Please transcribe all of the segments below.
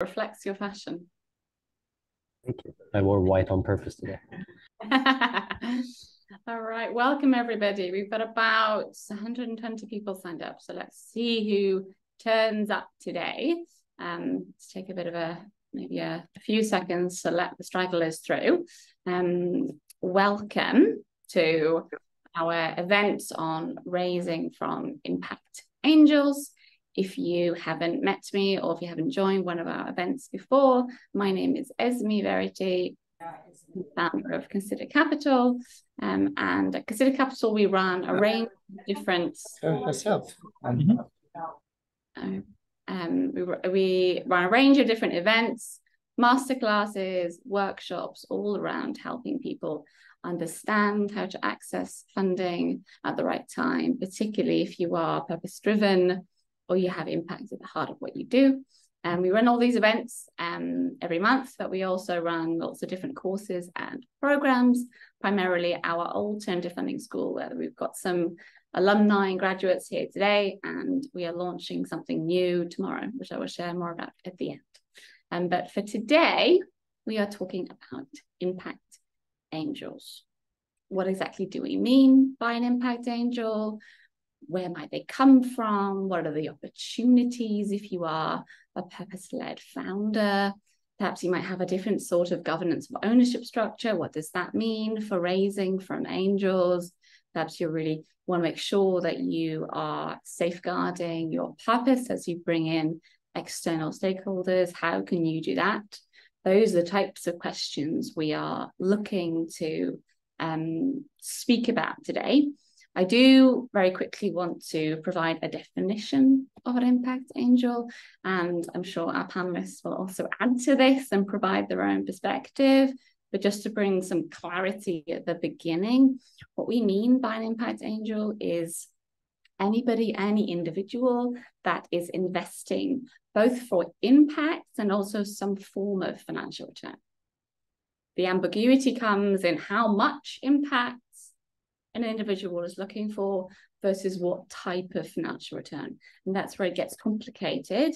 Reflects your fashion. Thank you. I wore white on purpose today. All right, welcome everybody. We've got about 120 people signed up, so let's see who turns up today. Let's take a bit of maybe a few seconds to let the stragglers through. Welcome to our event on raising from Impact Angels. If you haven't met me or if you haven't joined one of our events before, my name is Esme Verity, founder of Consider Capital. And at Consider Capital, we run a range of different... we run a range of different events, masterclasses, workshops, all around helping people understand how to access funding at the right time, particularly if you are purpose-driven or you have impact at the heart of what you do. And we run all these events every month, but we also run lots of different courses and programs, primarily our alternative funding school, where we've got some alumni and graduates here today, and we are launching something new tomorrow, which I will share more about at the end. But for today, we are talking about impact angels. What exactly do we mean by an impact angel? Where might they come from? What are the opportunities if you are a purpose-led founder? Perhaps you might have a different sort of governance of ownership structure. What does that mean for raising from angels? Perhaps you really want to make sure that you are safeguarding your purpose as you bring in external stakeholders. How can you do that? Those are the types of questions we are looking to speak about today. I do very quickly want to provide a definition of an impact angel, and I'm sure our panelists will also add to this and provide their own perspective. But just to bring some clarity at the beginning, what we mean by an impact angel is anybody, any individual that is investing both for impact and also some form of financial return. The ambiguity comes in how much impact an individual is looking for versus what type of financial return. And that's where it gets complicated.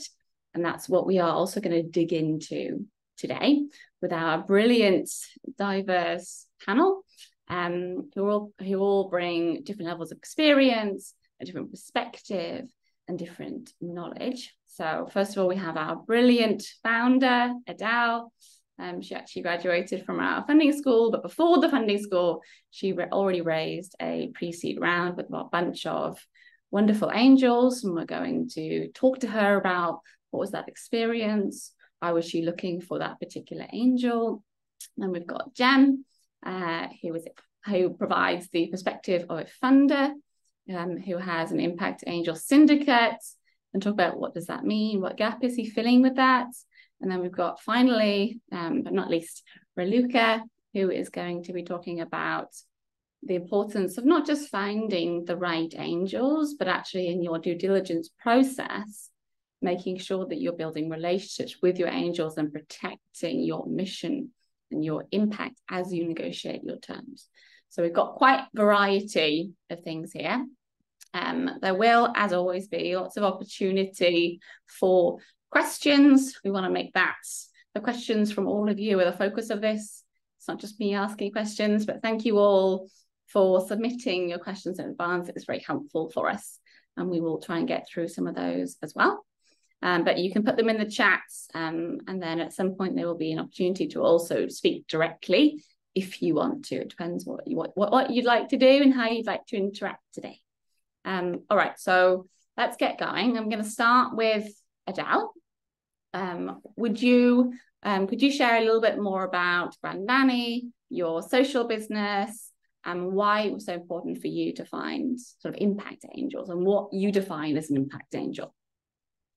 And that's what we are also going to dig into today with our brilliant, diverse panel, who all bring different levels of experience, a different perspective, and different knowledge. So first of all, we have our brilliant founder, Adele. She actually graduated from our funding school, but before the funding school, she already raised a pre-seed round with a bunch of wonderful angels. And we're going to talk to her about what was that experience? Why was she looking for that particular angel? And we've got Jen, who provides the perspective of a funder, who has an impact angel syndicate, and talk about what does that mean? What gap is he filling with that? And then we've got finally, but not least, Raluca, who is going to be talking about the importance of not just finding the right angels, but actually in your due diligence process, making sure that you're building relationships with your angels and protecting your mission and your impact as you negotiate your terms. So we've got quite a variety of things here. There will, as always, be lots of opportunity for questions. We want to make that the questions from all of you are the focus of this. It's not just me asking questions, but thank you all for submitting your questions in advance. It's very helpful for us, and we will try and get through some of those as well. But you can put them in the chats, and then at some point there will be an opportunity to also speak directly if you want to. It depends what you'd like to do and how you'd like to interact today. All right, so let's get going. I'm going to start with Adele. Could you share a little bit more about Grandnanny, your social business, and why it was so important for you to find sort of impact angels and what you define as an impact angel?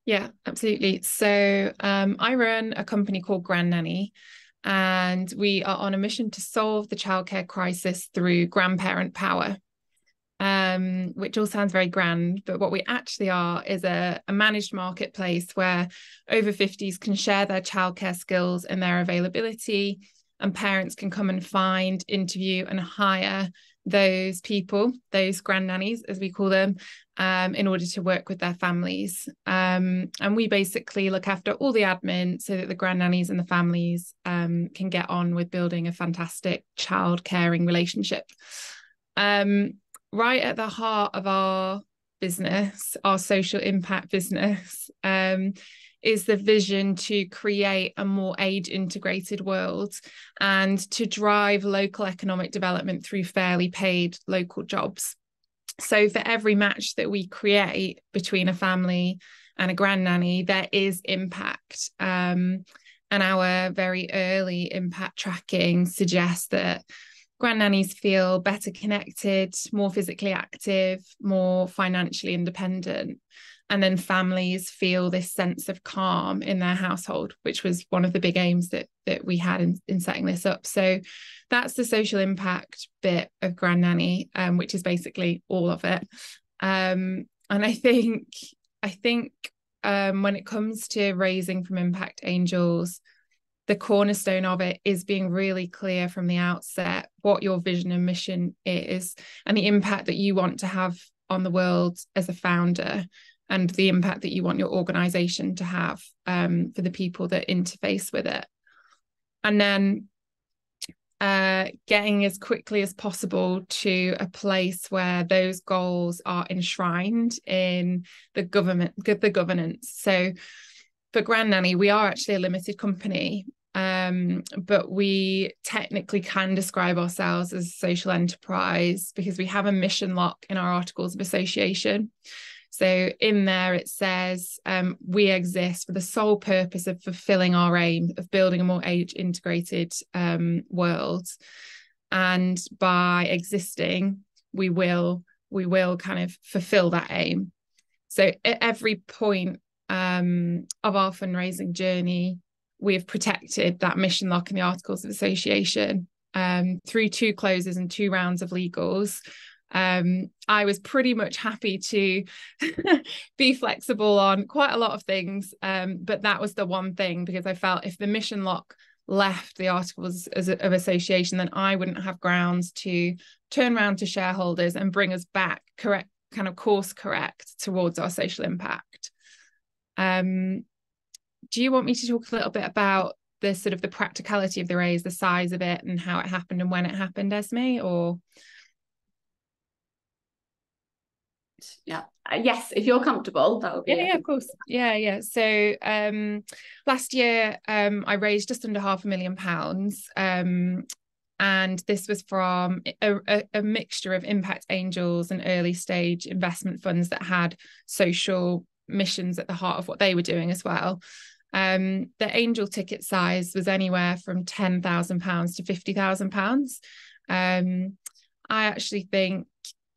Yeah, absolutely. So I run a company called Grandnanny, and we are on a mission to solve the childcare crisis through grandparent power. Which all sounds very grand, but what we actually are is a managed marketplace where over 50s can share their childcare skills and their availability, and parents can come and find, interview and hire those people, those grandnannies, as we call them, in order to work with their families. And we basically look after all the admin so that the grandnannies and the families can get on with building a fantastic child caring relationship. Right at the heart of our business, our social impact business, is the vision to create a more age integrated world and to drive local economic development through fairly paid local jobs. So for every match that we create between a family and a grandnanny, there is impact. And our very early impact tracking suggests that grandnannies feel better connected, more physically active, more financially independent. And then families feel this sense of calm in their household, which was one of the big aims that we had in setting this up. So that's the social impact bit of Grandnanny, which is basically all of it. And I think when it comes to raising from Impact Angels, the cornerstone of it is being really clear from the outset what your vision and mission is and the impact that you want to have on the world as a founder, and the impact that you want your organization to have for the people that interface with it. And then getting as quickly as possible to a place where those goals are enshrined in the governance. So for Grandnanny, we are actually a limited company, but we technically can describe ourselves as a social enterprise because we have a mission lock in our Articles of Association. So in there it says we exist for the sole purpose of fulfilling our aim of building a more age-integrated world. And by existing, we will kind of fulfill that aim. So at every point of our fundraising journey, we have protected that mission lock in the Articles of Association through 2 closes and 2 rounds of legals. I was pretty much happy to be flexible on quite a lot of things, but that was the one thing, because I felt if the mission lock left the Articles of Association, then I wouldn't have grounds to turn around to shareholders and bring us back course correct towards our social impact. Do you want me to talk a little bit about the sort of the practicality of the raise, the size of it and how it happened and when it happened, Esme, or? Yeah, yes, if you're comfortable, that would be yeah, of course. Yeah. So last year I raised just under £500,000, and this was from a mixture of impact angels and early stage investment funds that had social missions at the heart of what they were doing as well. The angel ticket size was anywhere from £10,000 to £50,000. I actually think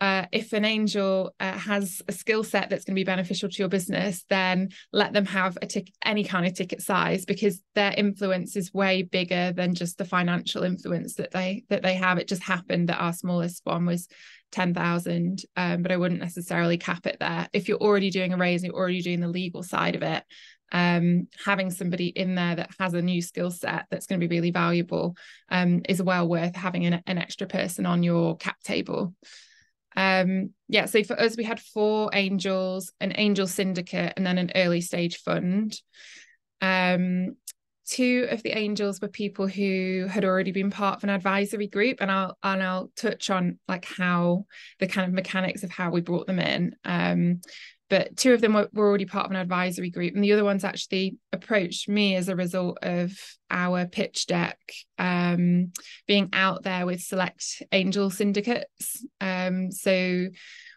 if an angel has a skill set that's going to be beneficial to your business, then let them have any kind of ticket size, because their influence is way bigger than just the financial influence that they have. It just happened that our smallest one was 10,000, but I wouldn't necessarily cap it there. If you're already doing a raise, you're already doing the legal side of it, having somebody in there that has a new skill set that's going to be really valuable is well worth having an extra person on your cap table. So for us, we had 4 angels, an angel syndicate, and then an early stage fund. 2 of the angels were people who had already been part of an advisory group, and I'll touch on like how the kind of mechanics of how we brought them in. But 2 of them were already part of an advisory group, and the other ones actually approached me as a result of our pitch deck being out there with select angel syndicates. So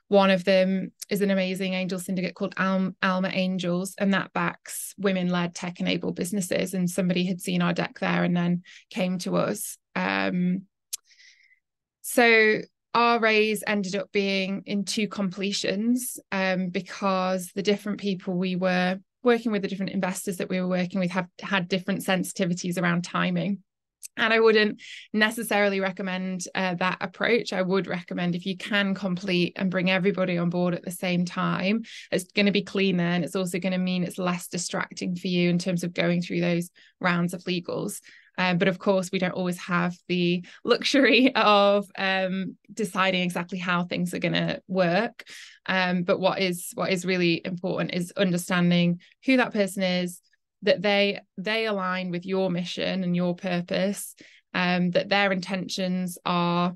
one of them is an amazing angel syndicate called Alma Angels, and that backs women-led tech-enabled businesses. And somebody had seen our deck there and then came to us. So our raise ended up being in 2 completions because the different people we were working with, the different investors that we were working with, had different sensitivities around timing. And I wouldn't necessarily recommend that approach. I would recommend, if you can complete and bring everybody on board at the same time, it's going to be cleaner, and it's also going to mean it's less distracting for you in terms of going through those rounds of legals. But of course, we don't always have the luxury of deciding exactly how things are going to work. But what is really important is understanding who that person is, that they align with your mission and your purpose, that their intentions are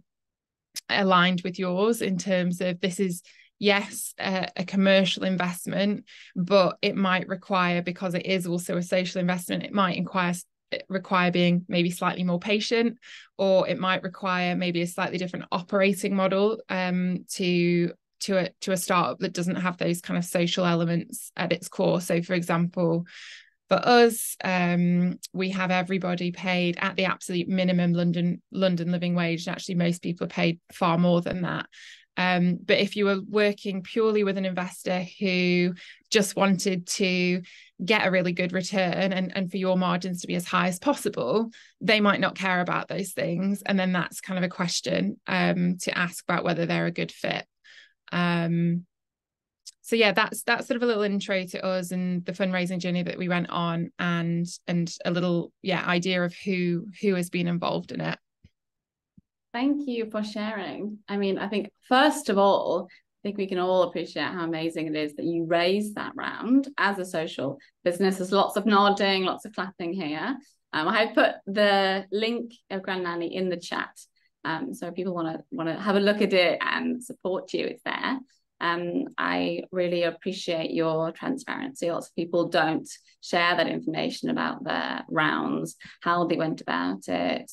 aligned with yours in terms of this is, yes, a commercial investment, but it might require, because it is also a social investment, it might require being maybe slightly more patient, or it might require maybe a slightly different operating model to a startup that doesn't have those kind of social elements at its core. So for example, for us, we have everybody paid at the absolute minimum London living wage. And actually, most people are paid far more than that. But if you were working purely with an investor who just wanted to get a really good return and for your margins to be as high as possible, they might not care about those things. And then that's kind of a question to ask about whether they're a good fit. So yeah, that's sort of a little intro to us and the fundraising journey that we went on, and a little idea of who has been involved in it. Thank you for sharing. I mean, I think first of all, I think we can all appreciate how amazing it is that you raised that round as a social business. There's lots of nodding, lots of clapping here. I put the link of Grannanny in the chat. So if people want to have a look at it and support you, it's there. I really appreciate your transparency. Lots of people don't share that information about their rounds, how they went about it,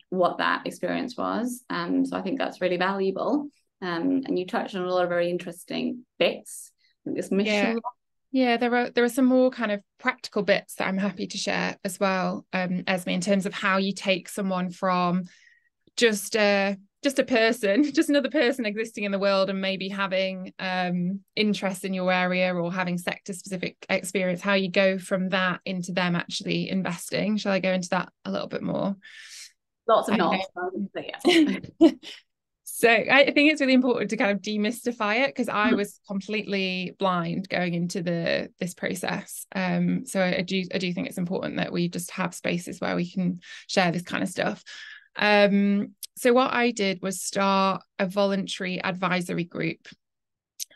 what that experience was. So I think that's really valuable. And you touched on a lot of very interesting bits. This mission. Yeah, there are some more kind of practical bits that I'm happy to share as well, Esme, in terms of how you take someone from just a person, just another person existing in the world, and maybe having interest in your area or having sector specific experience, how you go from that into them actually investing. Shall I go into that a little bit more? Lots of nods. So I think it's really important to kind of demystify it, because I was completely blind going into this process. So I do think it's important that we just have spaces where we can share this kind of stuff. So what I did was start a voluntary advisory group.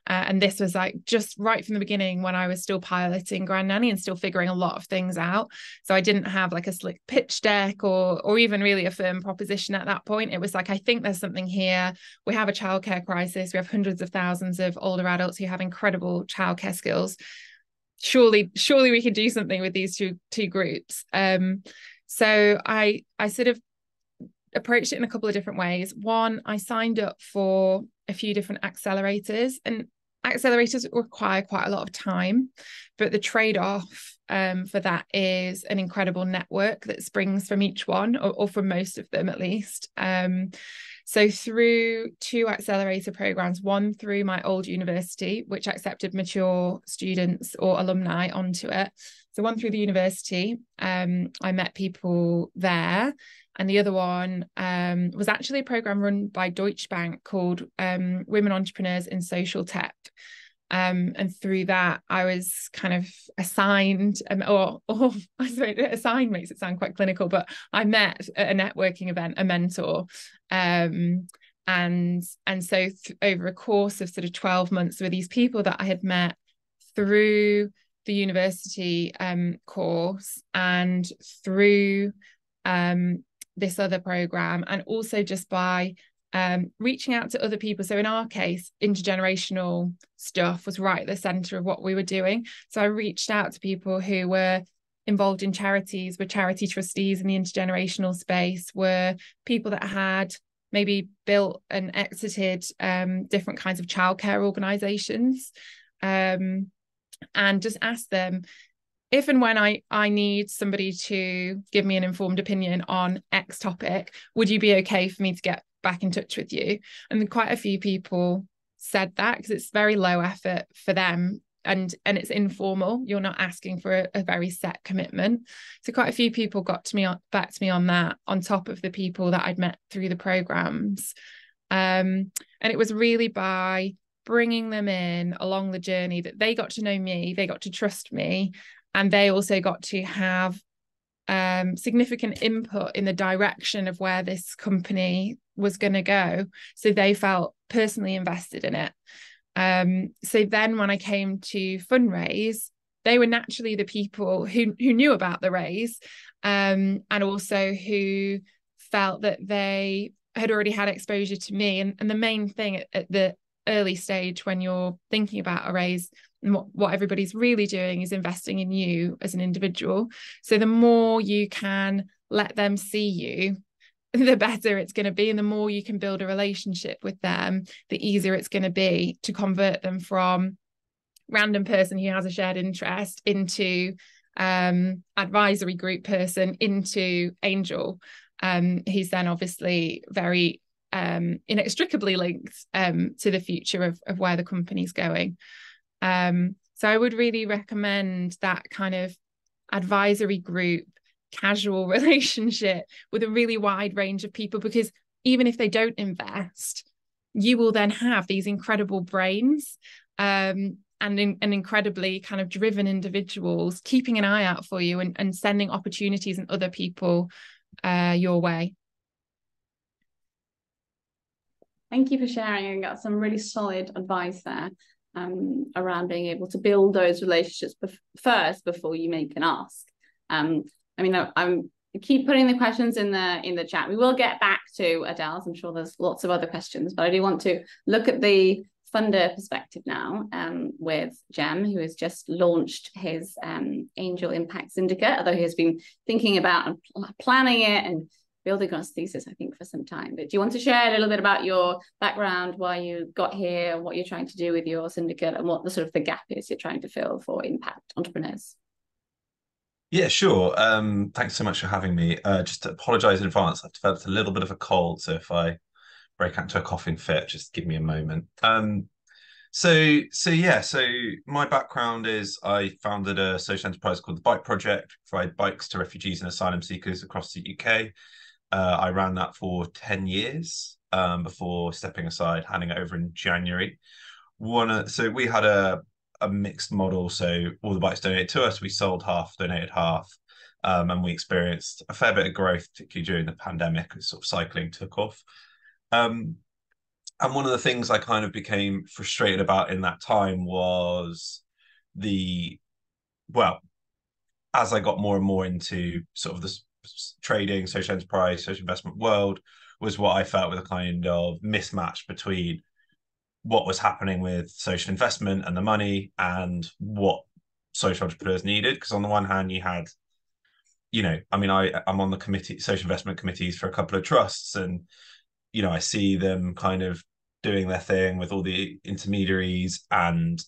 And this was like just right from the beginning when I was still piloting Grannanny and still figuring a lot of things out. So I didn't have like a slick pitch deck or even really a firm proposition at that point. It was like, I think there's something here. We have a childcare crisis. We have hundreds of thousands of older adults who have incredible childcare skills. Surely we can do something with these two groups. So I sort of approached it in a couple of different ways. One, I signed up for a few different accelerators, and accelerators require quite a lot of time, but the trade-off for that is an incredible network that springs from each one, or from most of them at least. So through two accelerator programs, one through my old university, which accepted mature students or alumni onto it. So one through the university, I met people there. And the other one was actually a program run by Deutsche Bank called Women Entrepreneurs in Social Tech. And through that, I was kind of assigned, or I suppose assigned makes it sound quite clinical, but I met at a networking event a mentor. And so over a course of sort of 12 months with these people that I had met through the university course and through this other program, and also just by reaching out to other people. So in our case, intergenerational stuff was right at the center of what we were doing. So I reached out to people who were involved in charities, were charity trustees in the intergenerational space, were people that had maybe built and exited different kinds of childcare organizations, and just asked them, if and when I need somebody to give me an informed opinion on X topic, would you be okay for me to get back in touch with you? And quite a few people said that, because it's very low effort for them, and it's informal. You're not asking for a very set commitment. So quite a few people got back to me on that, on top of the people that I'd met through the programs. And it was really by bringing them in along the journey that they got to know me, they got to trust me, and they also got to have significant input in the direction of where this company was going to go. So they felt personally invested in it. So then when I came to fundraise, they were naturally the people who knew about the raise, and also who felt that they had already had exposure to me. And the main thing at the early stage when you're thinking about a raise, and what everybody's really doing is investing in you as an individual. So the more you can let them see you, the better it's going to be. And the more you can build a relationship with them, the easier it's going to be to convert them from random person who has a shared interest into advisory group person into angel, who's then obviously very inextricably linked to the future of where the company's going. So I would really recommend that kind of advisory group, casual relationship with a really wide range of people, because even if they don't invest, you will then have these incredible brains and incredibly kind of driven individuals keeping an eye out for you and sending opportunities and other people your way. Thank you for sharing. I got some really solid advice there around being able to build those relationships first before you make an ask. I mean, I keep putting the questions in the chat. We will get back to Adele's. I'm sure there's lots of other questions, but I do want to look at the funder perspective now with Jem, who has just launched his Angel Impact Syndicate, although he has been thinking about and planning it and building on his thesis, I think, for some time. But do you want to share a little bit about your background, why you got here, what you're trying to do with your syndicate, and what the sort of the gap is you're trying to fill for impact entrepreneurs? Yeah, sure. Thanks so much for having me. Just to apologize in advance, I've developed a little bit of a cold, so if I break out into a coughing fit, just give me a moment. So my background is I founded a social enterprise called the Bike Project, provide bikes to refugees and asylum seekers across the UK. I ran that for 10 years before stepping aside, handing it over in January. So we had a mixed model. So all the bikes donated to us, we sold half, donated half. And we experienced a fair bit of growth, particularly during the pandemic, as sort of cycling took off. And one of the things I kind of became frustrated about in that time was as I got more and more into sort of this trading, social enterprise, social investment world, was what I felt with a kind of mismatch between what was happening with social investment and the money and what social entrepreneurs needed. Because on the one hand, you had, I'm on the committee, social investment committees for a couple of trusts, and I see them kind of doing their thing with all the intermediaries and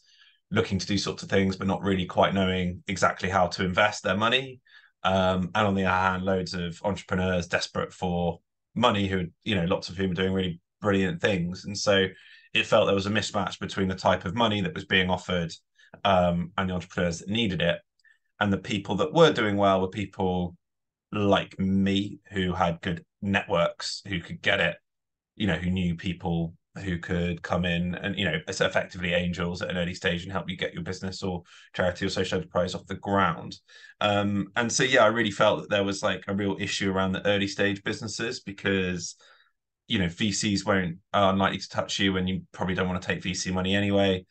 looking to do sorts of things, but not really quite knowing exactly how to invest their money. And on the other hand, loads of entrepreneurs desperate for money who, lots of whom are doing really brilliant things. And so it felt there was a mismatch between the type of money that was being offered and the entrepreneurs that needed it. And the people that were doing well were people like me who had good networks, who could get it, who knew people who could come in and, it's effectively angels at an early stage and help you get your business or charity or social enterprise off the ground. And so, I really felt that there was like a real issue around the early stage businesses because, VCs are unlikely to touch you and you probably don't want to take VC money anyway.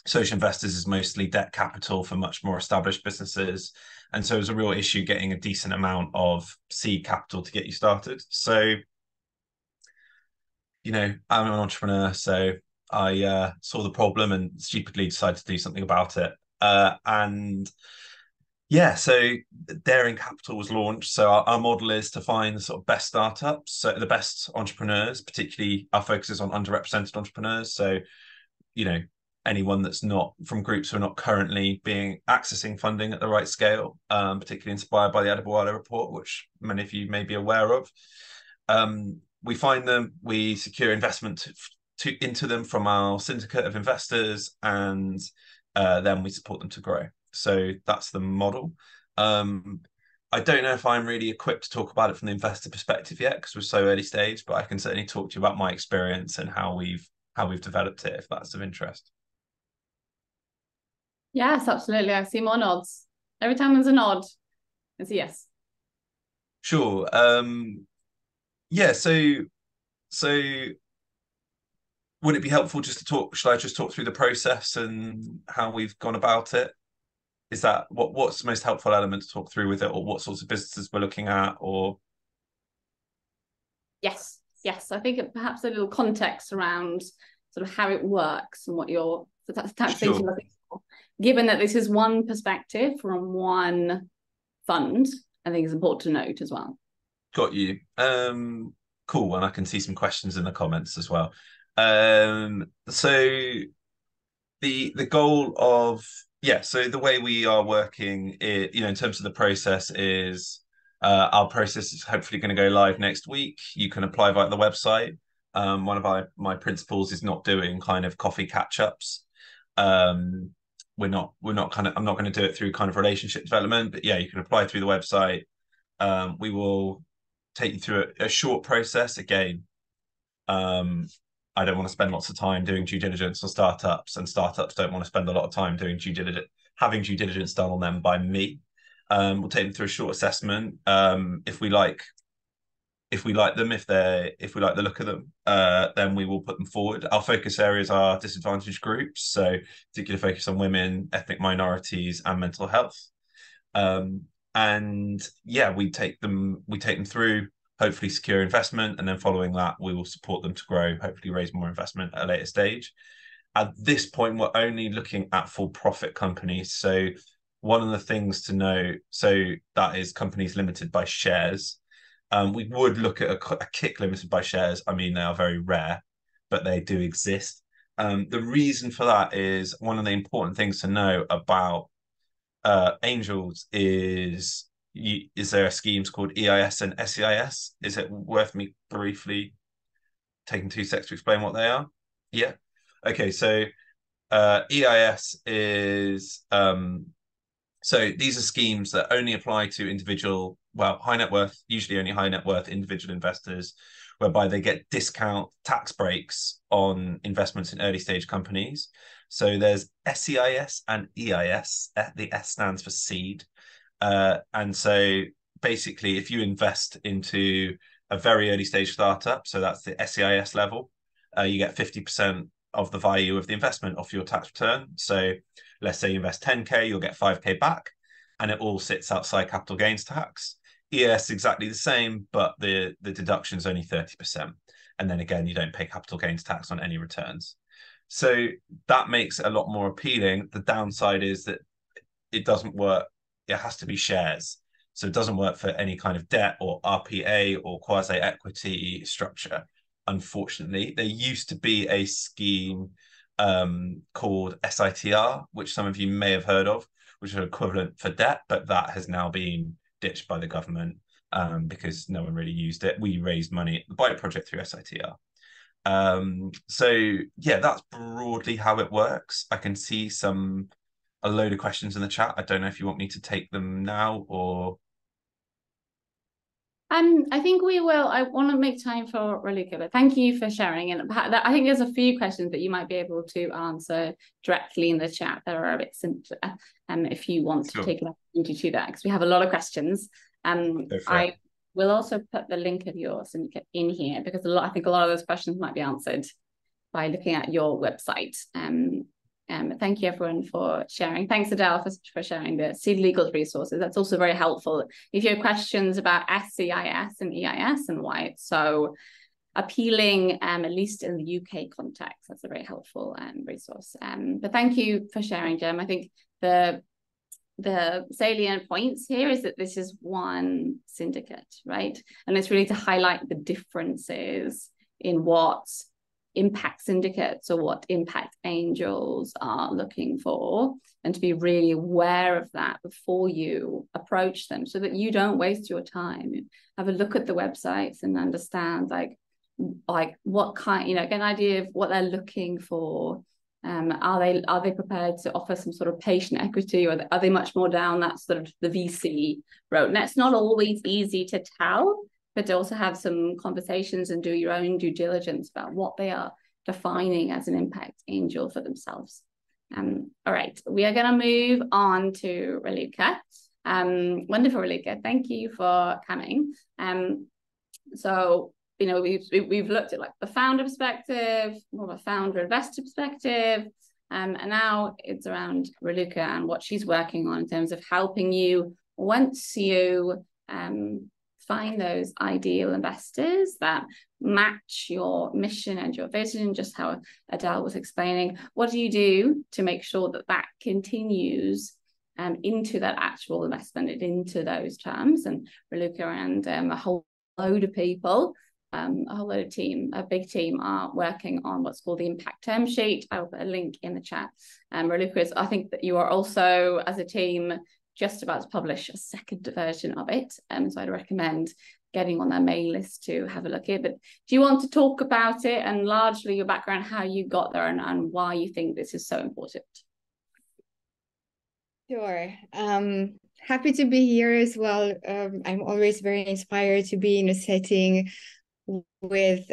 Social investors is mostly debt capital for much more established businesses. And so it was a real issue getting a decent amount of seed capital to get you started. So, I'm an entrepreneur, so I saw the problem and stupidly decided to do something about it. So Daring Capital was launched. So our model is to find the sort of best startups, so the best entrepreneurs, particularly our focus is on underrepresented entrepreneurs. So, anyone that's not from groups who are not currently accessing funding at the right scale, particularly inspired by the Adebowale report, which many of you may be aware of. We find them, we secure investment into them from our syndicate of investors, and then we support them to grow. So that's the model. I don't know if I'm really equipped to talk about it from the investor perspective yet, because we're so early stage, but I can certainly talk to you about my experience and how we've developed it, if that's of interest. Yes, absolutely. I see more nods. Every time there's a nod, It's a yes. Sure. Yeah, so would it be helpful just to talk, should I just talk through the process and how we've gone about it? Is that what's the most helpful element to talk through with it, or what sorts of businesses we're looking at, or? Yes, I think perhaps a little context around sort of how it works and what your types of things you're looking for. Given that this is one perspective from one fund, I think it's important to note as well. Got you. Cool. And I can see some questions in the comments as well. So the goal of so the way we are working, in terms of the process is our process is hopefully going to go live next week. You can apply via the website. One of my principles is not doing kind of coffee catch-ups. I'm not going to do it through kind of relationship development, but yeah, you can apply through the website. We will take you through a short process. Again, I don't want to spend lots of time doing due diligence on startups, and startups don't want to spend a lot of time doing having due diligence done on them by me. We'll take them through a short assessment. If we like them, if we like the look of them, then we will put them forward. Our focus areas are disadvantaged groups, so particular focus on women, ethnic minorities, and mental health. And yeah, we take them through, hopefully secure investment, and then following that, we will support them to grow, hopefully raise more investment at a later stage. At this point, we're only looking at for-profit companies. So one of the things to know, so that is companies limited by shares. We would look at a KIC limited by shares. I mean, they are very rare, but they do exist. The reason for that is one of the important things to know about angels is there are schemes called EIS and SEIS? Is it worth me briefly taking 2 seconds to explain what they are? Yeah. Okay, so EIS is so these are schemes that only apply to individual, high net worth, usually only high net worth individual investors, whereby they get discount tax breaks on investments in early stage companies. So there's SEIS and EIS. The S stands for seed. And so basically, if you invest into a very early stage startup, so that's the SEIS level, you get 50% of the value of the investment off your tax return. So let's say you invest 10K, you'll get 5K back, and it all sits outside capital gains tax. EIS is exactly the same, but the deduction is only 30%. And then again, you don't pay capital gains tax on any returns. So that makes it a lot more appealing. The downside is that it doesn't work. It has to be shares. So it doesn't work for any kind of debt or RPA or quasi-equity structure. Unfortunately, there used to be a scheme called SITR, which some of you may have heard of, which is equivalent for debt, but that has now been ditched by the government because no one really used it. We raised money at the Byte project through SITR. So yeah, that's broadly how it works. I can see a load of questions in the chat. I don't know if you want me to take them now or. I think we will. I want to make time for Raluca, but thank you for sharing. And I think there's a few questions that you might be able to answer directly in the chat that are a bit simpler. If you want to take an opportunity to do that, because we have a lot of questions. I will also put the link of your syndicate in here because I think a lot of those questions might be answered by looking at your website. Thank you everyone for sharing. Thanks Adele for sharing the Seed Legal resources. That's also very helpful. If you have questions about SEIS and EIS and why it's so appealing, at least in the UK context, that's a very helpful resource. But thank you for sharing, Jem. I think the salient points here is that this is one syndicate, right? And it's really to highlight the differences in what impact syndicates or what impact angels are looking for, and to be really aware of that before you approach them so that you don't waste your time. Have a look at the websites and understand like what kind, get an idea of what they're looking for. Are they prepared to offer some sort of patient equity, or are they much more down that sort of the VC road? And that's not always easy to tell, but to also have some conversations and do your own due diligence about what they are defining as an impact angel for themselves. All right, we are going to move on to Raluca. Wonderful, Raluca. Thank you for coming. So, you know, we've looked at like the founder perspective, more of a founder investor perspective, and now it's around Raluca and what she's working on in terms of helping you once you find those ideal investors that match your mission and your vision, just how Adele was explaining. What do you do to make sure that that continues into that actual investment, into those terms? And Raluca and a whole load of people, a whole load of team, a big team, are working on what's called the impact term sheet. I'll put a link in the chat. Raluca, I think that you are also, as a team, just about to publish a second version of it. So I'd recommend getting on their mail list to have a look at it. But do you want to talk about it and largely your background, how you got there and why you think this is so important? Sure. Happy to be here as well. I'm always very inspired to be in a setting with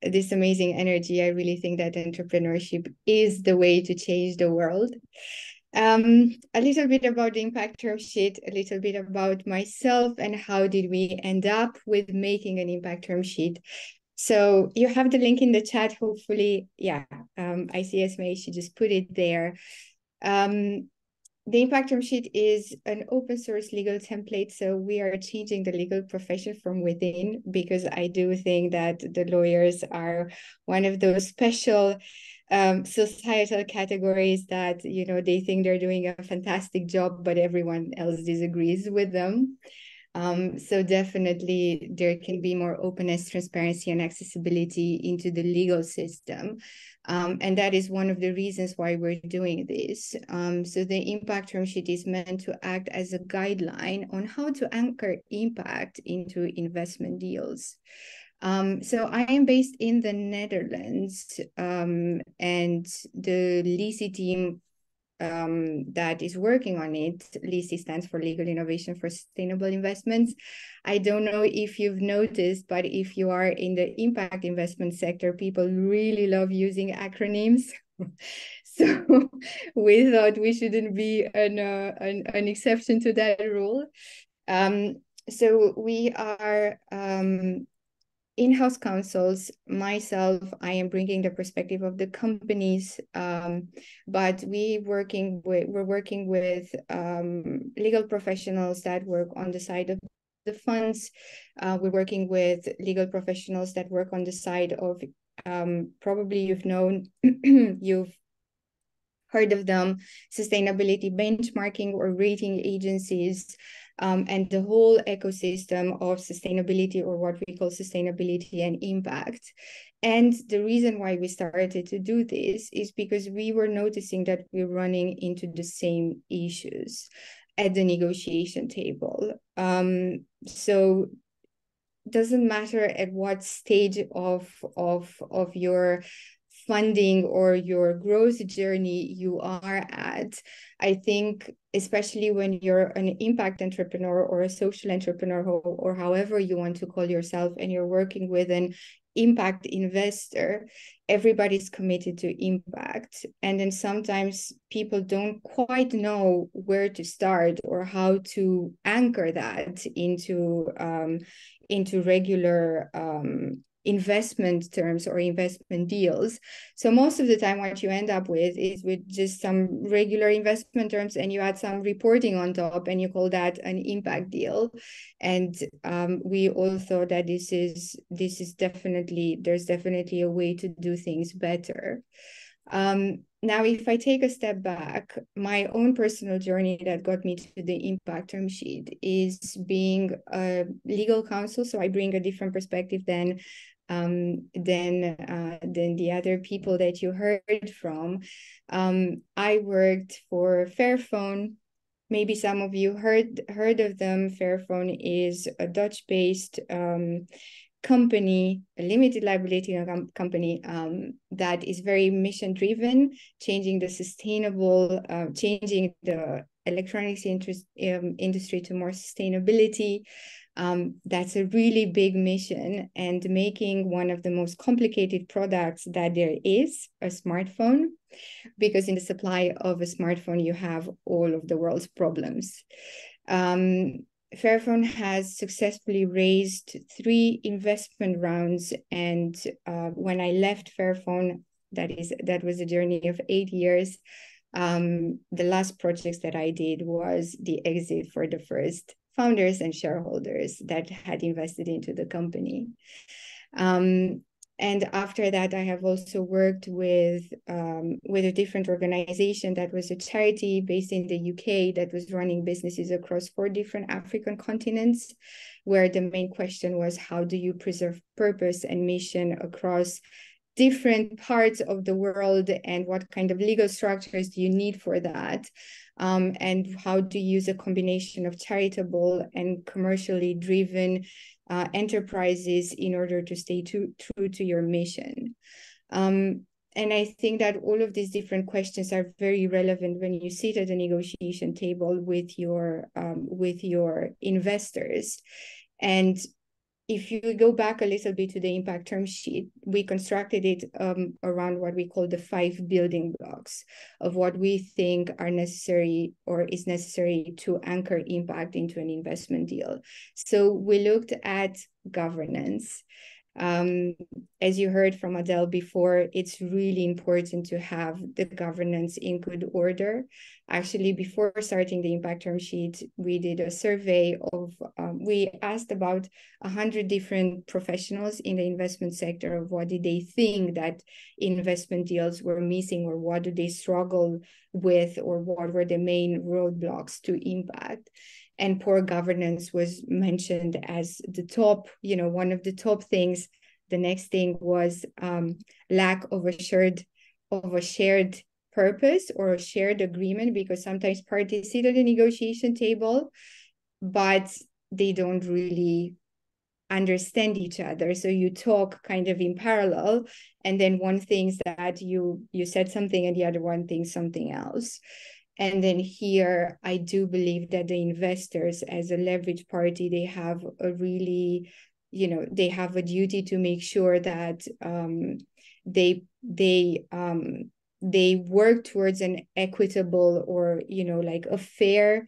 this amazing energy. I really think that entrepreneurship is the way to change the world. A little bit about the impact term sheet, a little bit about myself and how did we end up with making an impact term sheet. So you have the link in the chat, hopefully. Yeah, I see Esme, she just put it there. The impact term sheet is an open source legal template. So we are changing the legal profession from within, because I do think that the lawyers are one of those special societal categories that, you know, they think they're doing a fantastic job, but everyone else disagrees with them. So definitely there can be more openness, transparency, and accessibility into the legal system. And that is one of the reasons why we're doing this. So the impact term sheet is meant to act as a guideline on how to anchor impact into investment deals. So I am based in the Netherlands, and the LISI team that is working on it, LISI stands for Legal Innovation for Sustainable Investments. I don't know if you've noticed, but if you are in the impact investment sector, people really love using acronyms. So we thought we shouldn't be an exception to that rule. So we are in-house counsels. Myself, I am bringing the perspective of the companies, but we're working with legal professionals that work on the side of the funds. We're working with legal professionals that work on the side of, probably you've heard of them, sustainability benchmarking or rating agencies, and the whole ecosystem of sustainability, or what we call sustainability and impact. And the reason why we started to do this is because we were noticing that we're running into the same issues at the negotiation table. So doesn't matter at what stage of your funding or your growth journey you are at. I think, especially when you're an impact entrepreneur or a social entrepreneur, or however you want to call yourself, and you're working with an impact investor, everybody's committed to impact. And then sometimes people don't quite know where to start or how to anchor that into regular investment terms or investment deals. So most of the time what you end up with is with just some regular investment terms, and you add some reporting on top, and you call that an impact deal. And we all thought that there's definitely a way to do things better. Now, if I take a step back, my own personal journey that got me to the impact term sheet is being a legal counsel. So I bring a different perspective than the other people that you heard from. I worked for Fairphone. Maybe some of you heard of them. Fairphone is a Dutch-based company, a limited liability company that is very mission driven, changing the electronics industry to more sustainability. That's a really big mission, and making one of the most complicated products that there is, a smartphone, because in the supply of a smartphone you have all of the world's problems. Fairphone has successfully raised 3 investment rounds, and when I left Fairphone, that was a journey of 8 years. The last projects that I did was the exit for the first founders and shareholders that had invested into the company. And after that, I have also worked with a different organization that was a charity based in the UK that was running businesses across 4 different African continents, where the main question was, how do you preserve purpose and mission across different parts of the world, and what kind of legal structures do you need for that? And how to use a combination of charitable and commercially driven enterprises in order to stay true to your mission. And I think that all of these different questions are very relevant when you sit at a negotiation table with your investors. And if you go back a little bit to the impact term sheet, we constructed it around what we call the 5 building blocks of what we think are necessary or is necessary to anchor impact into an investment deal. So we looked at governance. As you heard from Adele before, it's really important to have the governance in good order. Actually, before starting the impact term sheet, we did a survey of, we asked about 100 different professionals in the investment sector of what did they think that investment deals were missing, or what do they struggle with, or what were the main roadblocks to impact. And poor governance was mentioned as the top, one of the top things. The next thing was lack of a shared purpose or a shared agreement, because sometimes parties sit at a negotiation table, but they don't really understand each other. So you talk kind of in parallel, and then one thinks that you said something and the other one thinks something else. And then here, I do believe that the investors, as a leverage party, they have a really, they have a duty to make sure that they work towards an equitable or, like a fair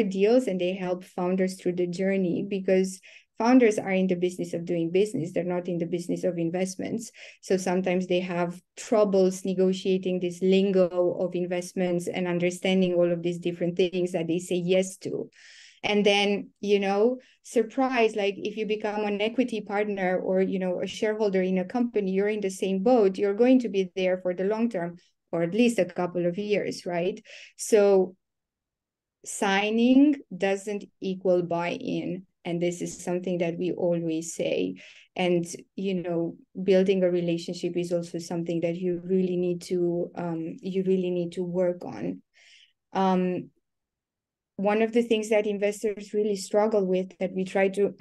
deals, and they help founders through the journey, because founders are in the business of doing business. They're not in the business of investments. So sometimes they have troubles negotiating this lingo of investments and understanding all of these different things that they say yes to. And then, surprise, like if you become an equity partner or, a shareholder in a company, you're in the same boat. You're going to be there for the long term, or at least a couple of years, right? So signing doesn't equal buy-in. And this is something that we always say. And, building a relationship is also something that you really need to work on. One of the things that investors really struggle with, that we try to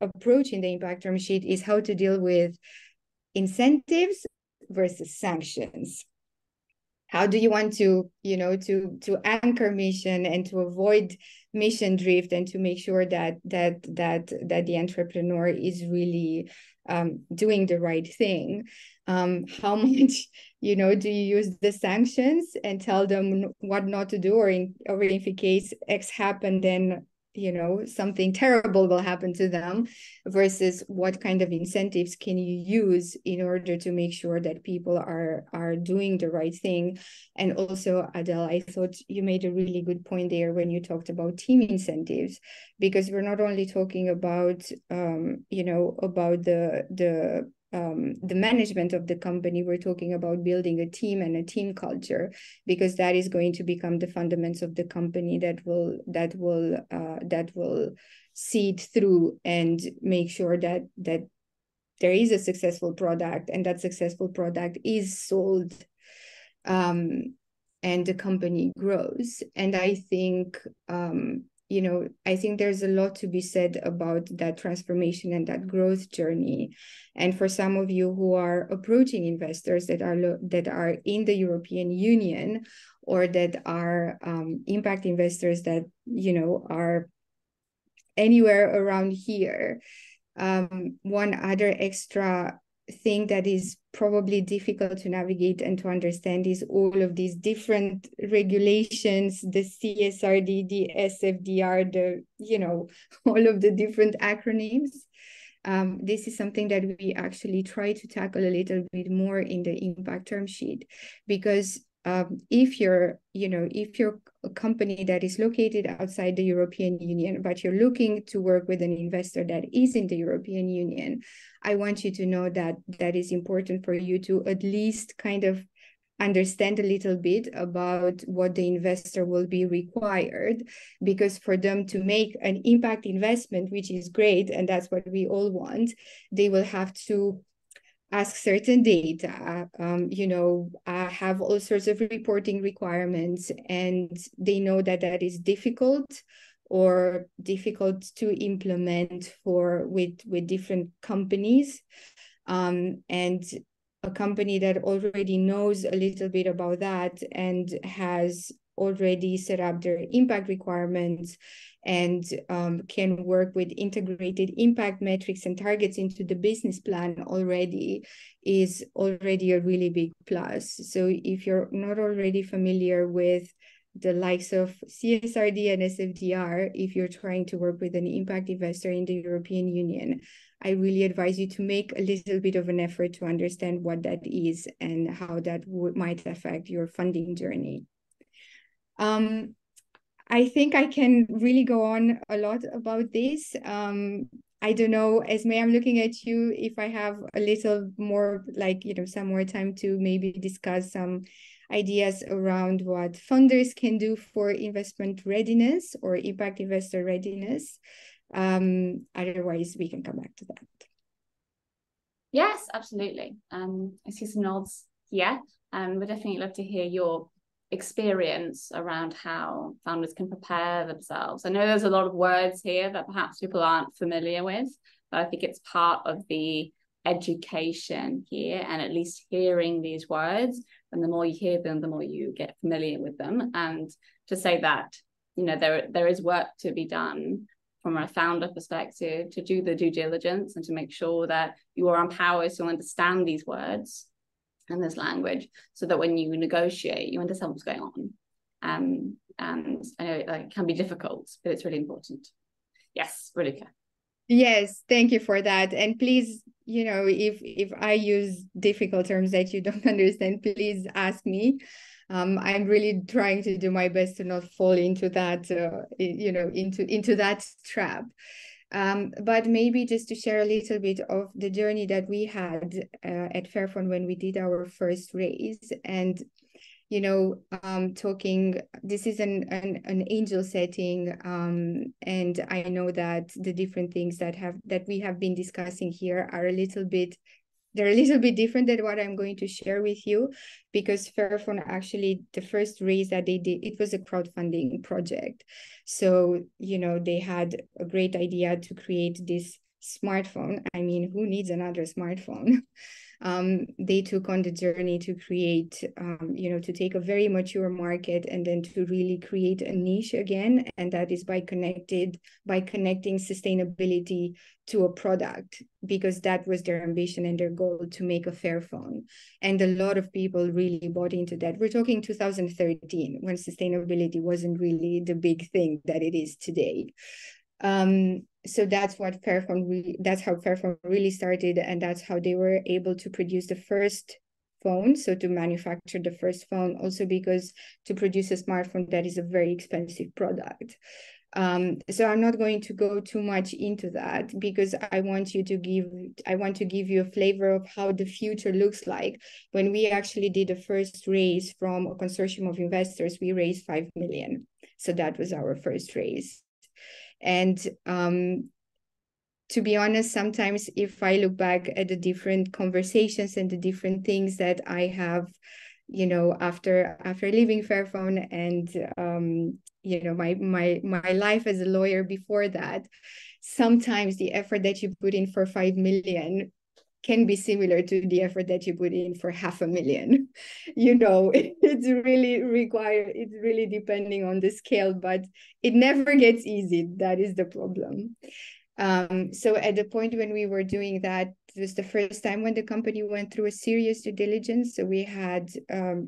approach in the impact term sheet, is how to deal with incentives versus sanctions. How do you want to, to anchor mission and to avoid mission drift, and to make sure that the entrepreneur is really doing the right thing? How much, do you use the sanctions and tell them what not to do, or if in case X happened, then something terrible will happen to them, versus what kind of incentives can you use in order to make sure that people are doing the right thing? And also, Adele, I thought you made a really good point there when you talked about team incentives, because we're not only talking about about the management of the company, we're talking about building a team and a team culture, because that is going to become the fundamentals of the company that will seed through and make sure that there is a successful product, and that successful product is sold, and the company grows. And I think I think there's a lot to be said about that transformation and that growth journey. And for some of you who are approaching investors that are in the European Union, or that are impact investors that are anywhere around here, one other extra thing that is probably difficult to navigate and to understand is all of these different regulations, the CSRD, the SFDR, the, you know, all of the different acronyms. This is something that we actually try to tackle a little bit more in the impact term sheet, because if you're a company that is located outside the European Union, but you're looking to work with an investor that is in the European Union, I want you to know that that is important for you to at least kind of understand a little bit about what the investor will be required, because for them to make an impact investment, which is great, and that's what we all want, they will have to ask certain data, have all sorts of reporting requirements, and they know that that is difficult to implement with different companies. And a company that already knows a little bit about that and has already set up their impact requirements and can work with integrated impact metrics and targets into the business plan already is already a really big plus. So if you're not already familiar with the likes of CSRD and SFDR, if you're trying to work with an impact investor in the European Union, I really advise you to make a little bit of an effort to understand what that is and how that might affect your funding journey. I think I can really go on a lot about this. I don't know, Esme, I'm looking at you if I have a little more, some more time to maybe discuss some ideas around what funders can do for investment readiness or impact investor readiness. Otherwise, we can come back to that. Yes, absolutely. I see some nods here. We'd definitely love to hear your experience around how founders can prepare themselves. I know there's a lot of words here that perhaps people aren't familiar with, but I think it's part of the education here, and at least hearing these words, and the more you hear them, the more you get familiar with them. And to say that, there is work to be done from a founder perspective to do the due diligence and to make sure that you are empowered to understand these words and this language, so that when you negotiate, you understand what's going on. And I know it can be difficult, but it's really important. Yes, Ruluka. Yes, thank you for that. And please, if I use difficult terms that you don't understand, please ask me. I'm really trying to do my best to not fall into that, into that trap. But maybe just to share a little bit of the journey that we had at Fairphone when we did our first raise. And talking, this is an angel setting, and I know that the different things that we have been discussing here are a little bit different than what I'm going to share with you, because Fairphone, actually, the first raise that they did, it was a crowdfunding project. So, they had a great idea to create this smartphone. I mean, who needs another smartphone? They took on the journey to create, to take a very mature market and then to really create a niche again. And that is by connecting sustainability to a product, because that was their ambition and their goal, to make a Fairphone. And a lot of people really bought into that. We're talking 2013, when sustainability wasn't really the big thing that it is today. So that's how Fairphone really started, and that's how they were able to produce the first phone, so to manufacture the first phone, also because to produce a smartphone, that is a very expensive product. So I'm not going to go too much into that, because I want to give you a flavor of how the future looks like. When we actually did the first raise from a consortium of investors, we raised 5 million. So that was our first raise. And to be honest, sometimes if I look back at the different conversations and the different things that I have, after leaving Fairphone and my life as a lawyer before that, sometimes the effort that you put in for 5 million can be similar to the effort that you put in for 500,000. It's really depending on the scale, but it never gets easy. That is the problem. So at the point when we were doing that it was the first time when the company went through a serious due diligence. So we had,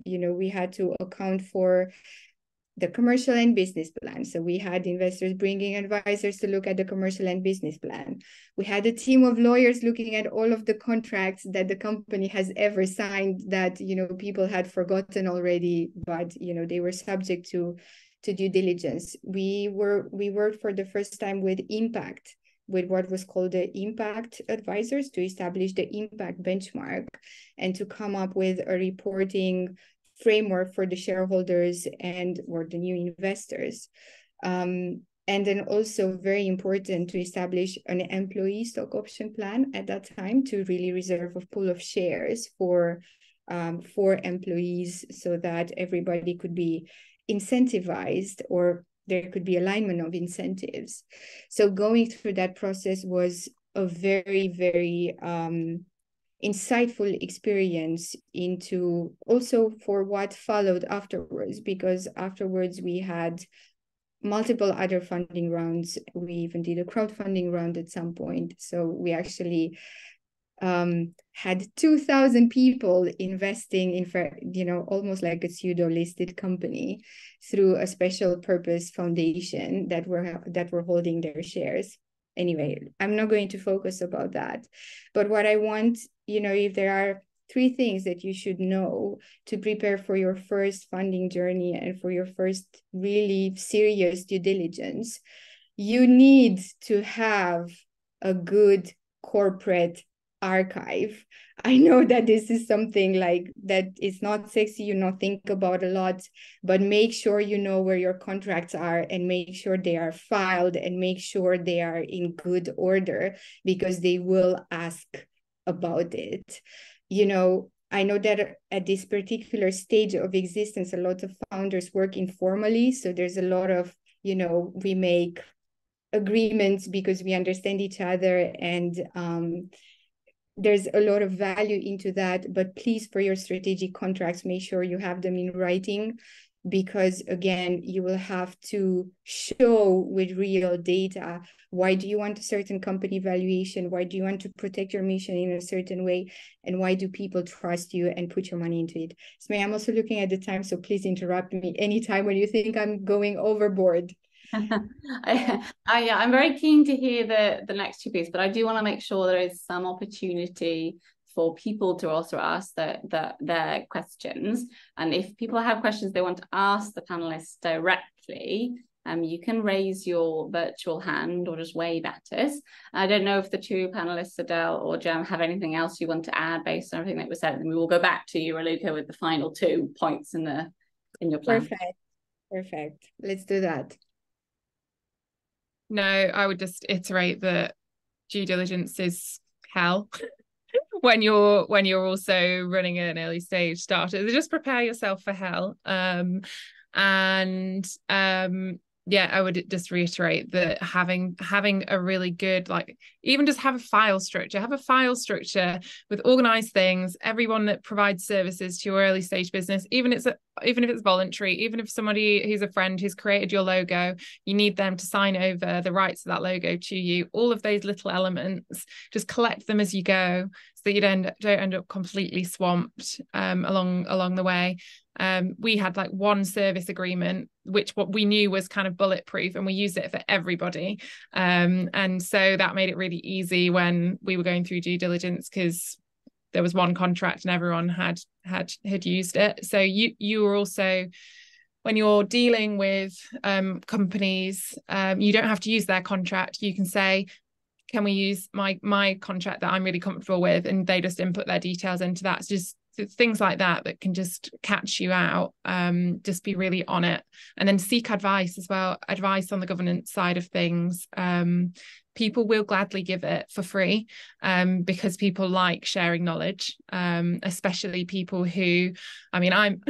we had to account for the commercial and business plan. So we had investors bringing advisors to look at the commercial and business plan. We had a team of lawyers looking at all of the contracts that the company has ever signed that, people had forgotten already, but, they were subject to due diligence. We worked for the first time with impact, with what was called the impact advisors, to establish the impact benchmark and to come up with a reporting framework for the shareholders or the new investors. And then also very important to establish an employee stock option plan at that time to really reserve a pool of shares for employees so that everybody could be incentivized or there could be alignment of incentives. So going through that process was a very, very insightful experience into also for what followed afterwards, because afterwards we had multiple other funding rounds. We even did a crowdfunding round at some point. So we actually had 2,000 people investing in, almost like a pseudo listed company through a special purpose foundation that were holding their shares. Anyway, I'm not going to focus about that. But what I want, if there are 3 things that you should know to prepare for your first funding journey and for your first really serious due diligence, you need to have a good corporate archive. I know that this is something like that is not sexy, you not think about a lot, but make sure you know where your contracts are and make sure they are filed and make sure they are in good order, because they will ask about it. I know that at this particular stage of existence, a lot of founders work informally. So there's a lot of, we make agreements because we understand each other, and there's a lot of value into that. But please, for your strategic contracts, make sure you have them in writing, because again, you will have to show with real data, why do you want a certain company valuation? Why do you want to protect your mission in a certain way? And why do people trust you and put your money into it? So I'm also looking at the time, so please interrupt me anytime when you think I'm going overboard. I'm very keen to hear the next 2 pieces, but I do want to make sure there is some opportunity for people to also ask their questions. And if people have questions they want to ask the panelists directly, you can raise your virtual hand or just wave at us. I don't know if the 2 panelists, Adele or Jem, have anything else you want to add based on everything that was said. And we will go back to you, Raluca, with the final 2 points in your plan. Perfect. Let's do that. No, I would just iterate that due diligence is hell when you're also running an early stage startup. Just prepare yourself for hell. Yeah, I would just reiterate that having a really good, even just have a file structure with organized things, everyone that provides services to your early stage business, even if it's voluntary, even if somebody who's a friend who's created your logo, you need them to sign over the rights of that logo to you. All of those little elements, just collect them as you go, so that you don't end up completely swamped along the way. We had 1 service agreement, which what we knew was kind of bulletproof, and we used it for everybody. And so that made it really easy when we were going through due diligence, because there was 1 contract and everyone had used it. So you were also, when you're dealing with companies, you don't have to use their contract. You can say, can we use my contract that I'm really comfortable with? And they just input their details into that. It's just things like that can just catch you out. Just be really on it, and then seek advice as well, advice on the governance side of things. People will gladly give it for free, because people like sharing knowledge, especially people who, I'm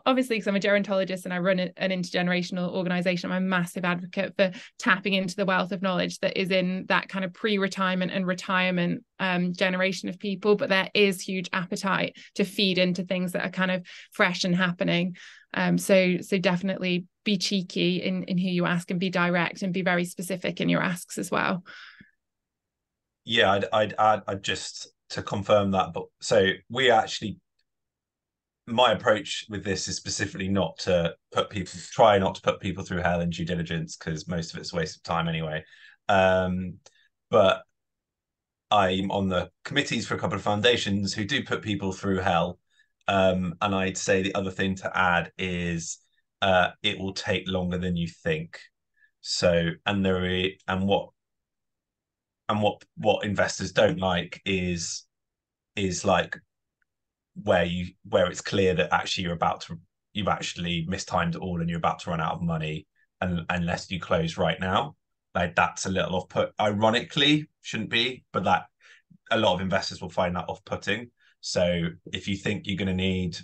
obviously, because I'm a gerontologist and I run an intergenerational organization, I'm a massive advocate for tapping into the wealth of knowledge that is in that kind of pre-retirement and retirement generation of people. But there is huge appetite to feed into things that are kind of fresh and happening. So definitely be cheeky in who you ask, and be direct and be very specific in your asks as well. Yeah, I'd just to confirm that, but so we actually, my approach with this is specifically not to try not to put people through hell in due diligence, because most of it's a waste of time anyway. But I'm on the committees for a couple of foundations who do put people through hell. And I'd say the other thing to add is it will take longer than you think. So, what investors don't like is like where it's clear that actually you've actually mistimed it all and you're about to run out of money, and unless you close right now. Like, that's a little off-put. Ironically, shouldn't be, but that a lot of investors will find that off-putting. So if you think you're going to need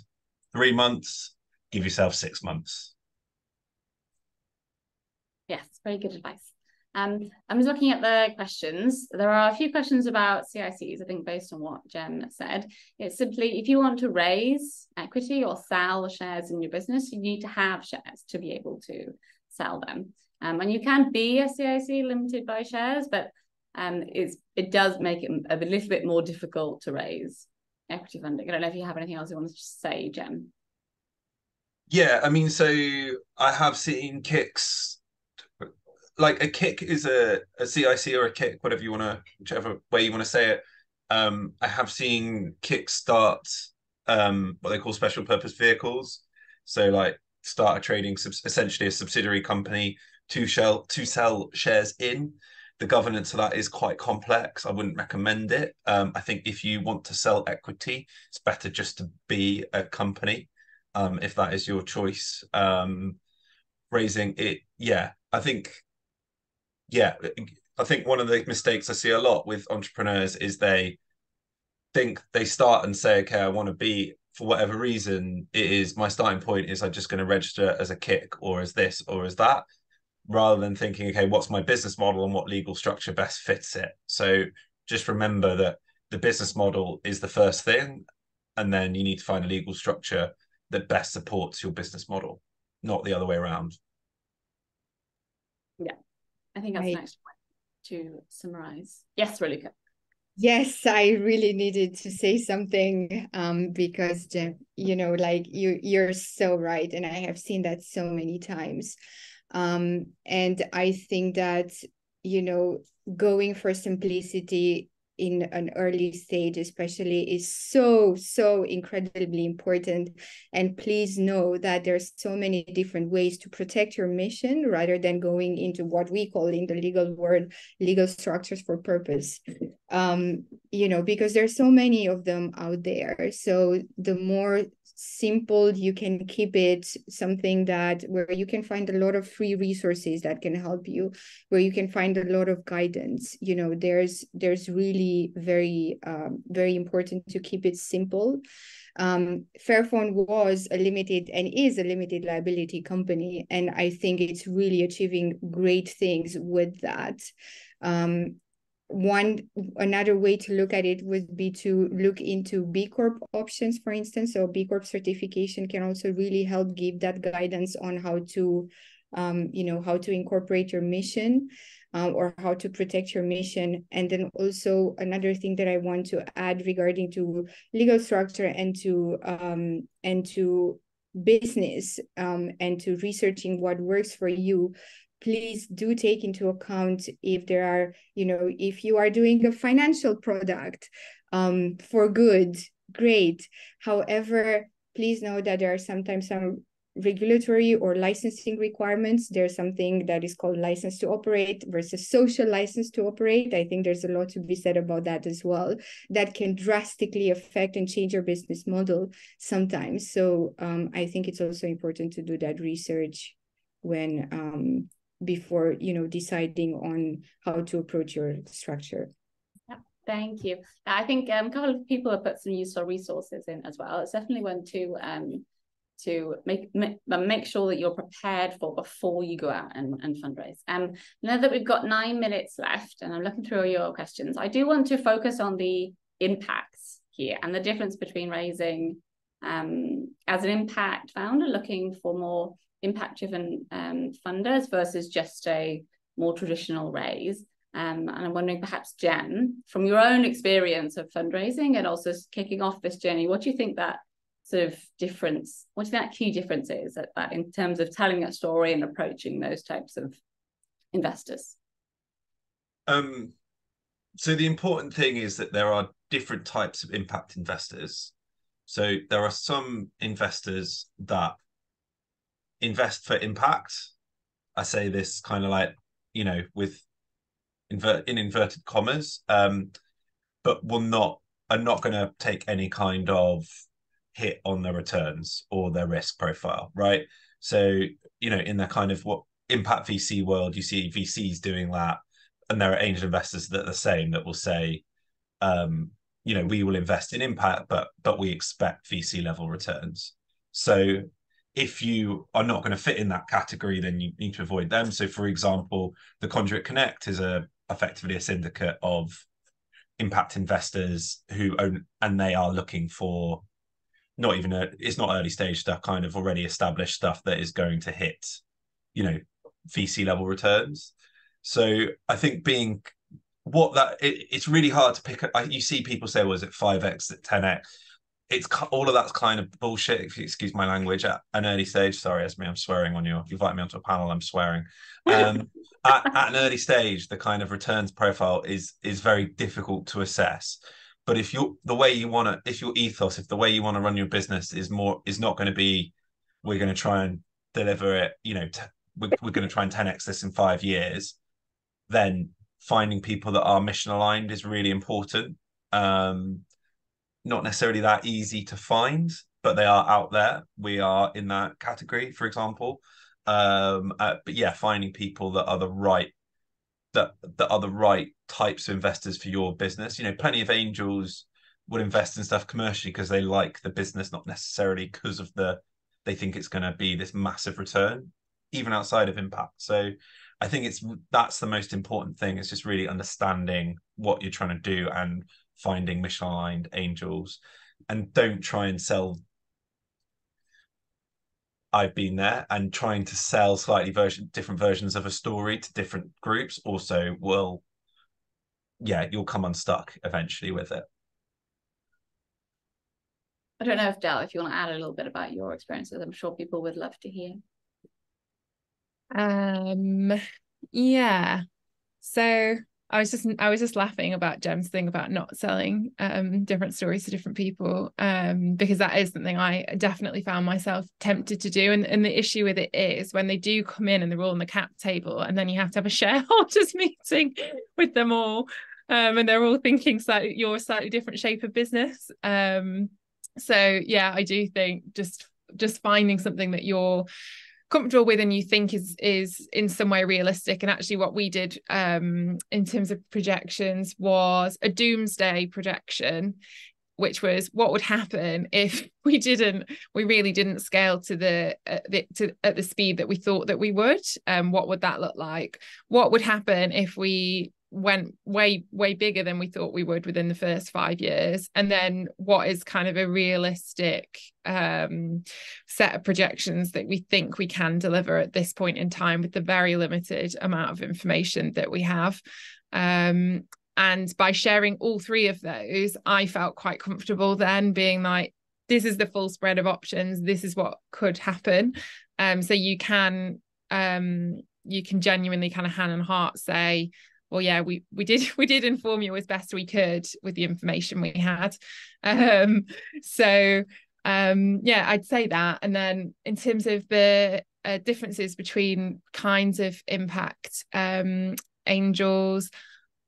3 months, give yourself 6 months. Yes, very good advice. I'm just looking at the questions. There are a few questions about CICs, I think, based on what Jem said. It's simply, if you want to raise equity or sell shares in your business, you need to have shares to be able to sell them. And you can be a CIC limited by shares, but it does make it a little bit more difficult to raise equity funding. I don't know if you have anything else you want to say, Jem. Yeah, I mean, so I have seen kicks. Like, a kick is a CIC or a kick, whatever you want to, whichever way you want to say it. I have seen kicks start what they call special purpose vehicles. So, like, start a trading, essentially a subsidiary company to sell shares in. The governance of that is quite complex. I wouldn't recommend it. I think if you want to sell equity, it's better just to be a company, if that is your choice. Raising it, I think one of the mistakes I see a lot with entrepreneurs is they think they start and say, okay, I want to be, for whatever reason, my starting point is I'm just going to register as a kick or as this or as that, rather than thinking, okay, what's my business model and what legal structure best fits it? So just remember that the business model is the first thing, and then you need to find a legal structure that best supports your business model, not the other way around. Yeah, I think that's the next point to summarize. Yes, Raluca. Yes, I really needed to say something because Jem, like you're so right, and I have seen that so many times. And I think that, going for simplicity in an early stage especially is so incredibly important. And please know that there's so many different ways to protect your mission rather than going into what we call in the legal world legal structures for purpose. Because there's so many of them out there. So the more simple you can keep it, something that where you can find a lot of free resources that can help you, where you can find a lot of guidance. There's really very important to keep it simple. Fairphone was a limited and is a limited liability company, and I think it's really achieving great things with that. Another way to look at it would be to look into B Corp options, for instance. So B Corp certification can also really help give that guidance on how to incorporate your mission, or how to protect your mission. And then also another thing that I want to add regarding to legal structure and to business, and to researching what works for you. Please do take into account if there are, if you are doing a financial product for good, great. However, please know that there are sometimes some regulatory or licensing requirements. There's something that is called license to operate versus social license to operate. I think there's a lot to be said about that as well. That can drastically affect and change your business model sometimes. So I think it's also important to do that research when before deciding on how to approach your structure. Yeah, thank you. I think a couple of people have put some useful resources in as well. It's definitely one to make sure that you're prepared for before you go out and fundraise. Now that we've got 9 minutes left, and I'm looking through your questions, I do want to focus on the impacts here and the difference between raising as an impact founder looking for more impact-driven funders versus just a more traditional raise. And I'm wondering, perhaps, Jen, from your own experience of fundraising and also kicking off this journey, what do you think that sort of difference, what do you think that key difference is that in terms of telling that story and approaching those types of investors? So the important thing is that there are different types of impact investors. So there are some investors that invest for impact. I say this kind of like, you know, with in inverted commas, but are not going to take any kind of hit on their returns or their risk profile, right? So, you know, in the kind of what impact VC world, you see VCs doing that, and there are angel investors that are the same, that will say, you know, we will invest in impact, but we expect VC level returns. So if you are not going to fit in that category, then you need to avoid them. So, for example, the Conduit Connect is effectively a syndicate of impact investors who own, and they are looking for it's not early stage stuff, kind of already established stuff that is going to hit, you know, VC level returns. So I think it's really hard to pick up. You see people say, was it 5x, 10x? It's all of that's kind of bullshit, if you excuse my language, at an early stage. Sorry, Esme, I'm swearing on you. You invite me onto a panel, I'm swearing. At an early stage, the kind of returns profile is very difficult to assess. But if your ethos, if the way you want to run your business is not going to be, we're going to try and deliver it, you know, we're going to try and 10x this in 5 years, then finding people that are mission aligned is really important. Not necessarily that easy to find, but they are out there. We are in that category, for example. But yeah, finding people that are the right types of investors for your business. You know, plenty of angels would invest in stuff commercially because they like the business, not necessarily because of they think it's going to be this massive return, even outside of impact. So I think that's the most important thing, is just really understanding what you're trying to do and finding mission aligned angels. And don't try and sell. I've been there, and trying to sell slightly different versions of a story to different groups also you'll come unstuck eventually with it. I don't know if Del, if you want to add a little bit about your experiences, I'm sure people would love to hear. Yeah. So I was just laughing about Jem's thing about not selling different stories to different people, because that is something I definitely found myself tempted to do. And the issue with it is when they do come in and they're all on the cap table, and then you have to have a shareholders meeting with them all, and they're all thinking you're a slightly different shape of business. So yeah, I do think just finding something that you're comfortable with and you think is in some way realistic. And actually what we did in terms of projections was a doomsday projection, which was what would happen if we really didn't scale to at the speed that we thought that we would. What would that look like? What would happen if we went way bigger than we thought we would within the first 5 years? And then what is kind of a realistic set of projections that we think we can deliver at this point in time with the very limited amount of information that we have. And by sharing all three of those, I felt quite comfortable then being like, this is the full spread of options, this is what could happen. So you can genuinely kind of hand on heart say, well, yeah, we did inform you as best we could with the information we had. So yeah, I'd say that. And then in terms of the differences between kinds of impact angels,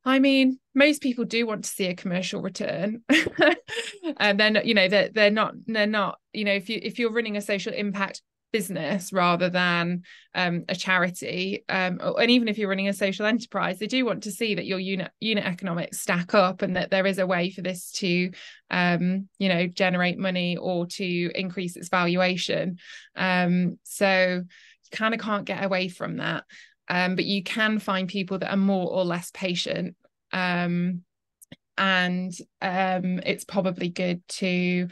I mean, most people do want to see a commercial return. And then, you know, they're not, you know, if you're running a social impact business rather than a charity, and even if you're running a social enterprise, they do want to see that your unit economics stack up and that there is a way for this to you know, generate money or to increase its valuation. So you kind of can't get away from that, but you can find people that are more or less patient, and it's probably good to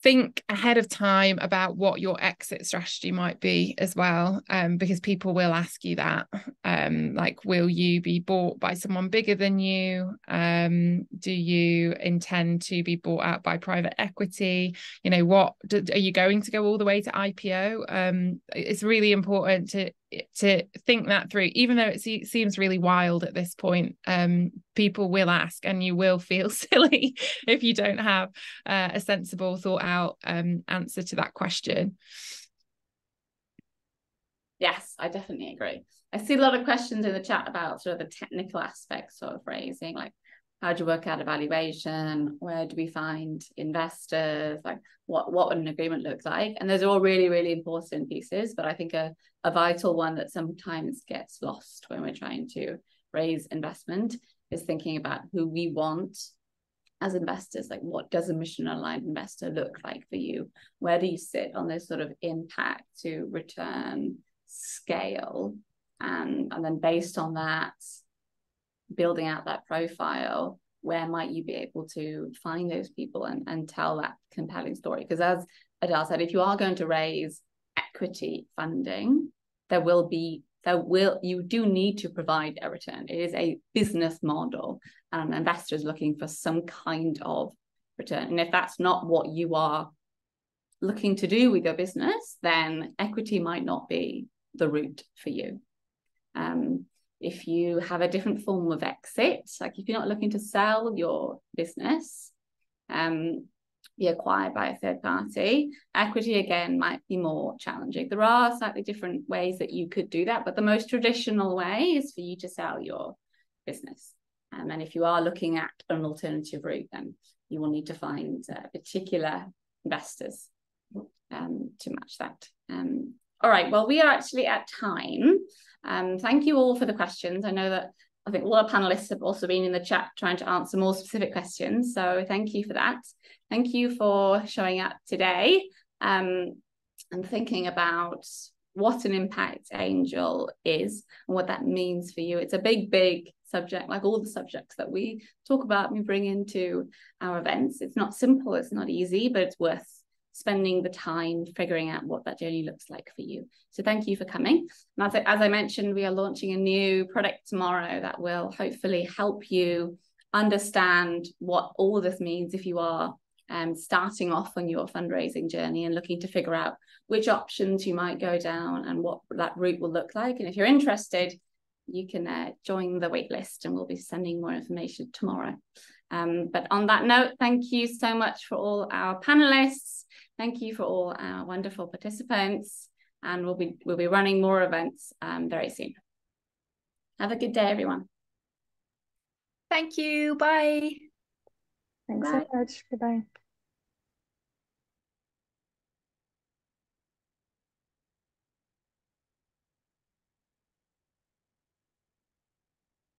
think ahead of time about what your exit strategy might be as well, because people will ask you that, like, will you be bought by someone bigger than you? Do you intend to be bought out by private equity? You know, are you going to go all the way to IPO? It's really important to think that through, even though it seems really wild at this point. People will ask, and you will feel silly if you don't have a sensible, thought out answer to that question. Yes, I definitely agree. I see a lot of questions in the chat about sort of the technical aspects of raising, like how do you work out a valuation? Where do we find investors? Like what would an agreement look like? And those are all really, really important pieces, but I think a vital one that sometimes gets lost when we're trying to raise investment is thinking about who we want as investors. Like, what does a mission aligned investor look like for you? Where do you sit on this sort of impact to return scale? And then based on that, building out that profile, where might you be able to find those people and tell that compelling story? Because as Adele said, if you are going to raise equity funding, you do need to provide a return. It is a business model, and an investor is looking for some kind of return. And if that's not what you are looking to do with your business, then equity might not be the route for you. If you have a different form of exit, like if you're not looking to sell your business, be acquired by a third party, equity again might be more challenging. There are slightly different ways that you could do that, but the most traditional way is for you to sell your business. And if you are looking at an alternative route, then you will need to find particular investors to match that. All right, well, we are actually at time. Thank you all for the questions. I think all our panelists have also been in the chat trying to answer more specific questions. So thank you for that. Thank you for showing up today and thinking about what an impact angel is and what that means for you. It's a big, big subject, like all the subjects that we talk about and we bring into our events. It's not simple, it's not easy, but it's worth spending the time figuring out what that journey looks like for you. So thank you for coming. And as I mentioned, we are launching a new product tomorrow that will hopefully help you understand what all of this means if you are starting off on your fundraising journey and looking to figure out which options you might go down and what that route will look like. And if you're interested, you can join the waitlist, and we'll be sending more information tomorrow. But on that note, thank you so much for all our panelists. Thank you for all our wonderful participants, and we'll be running more events very soon. Have a good day, everyone. Thank you. Bye. Thanks so much. Goodbye.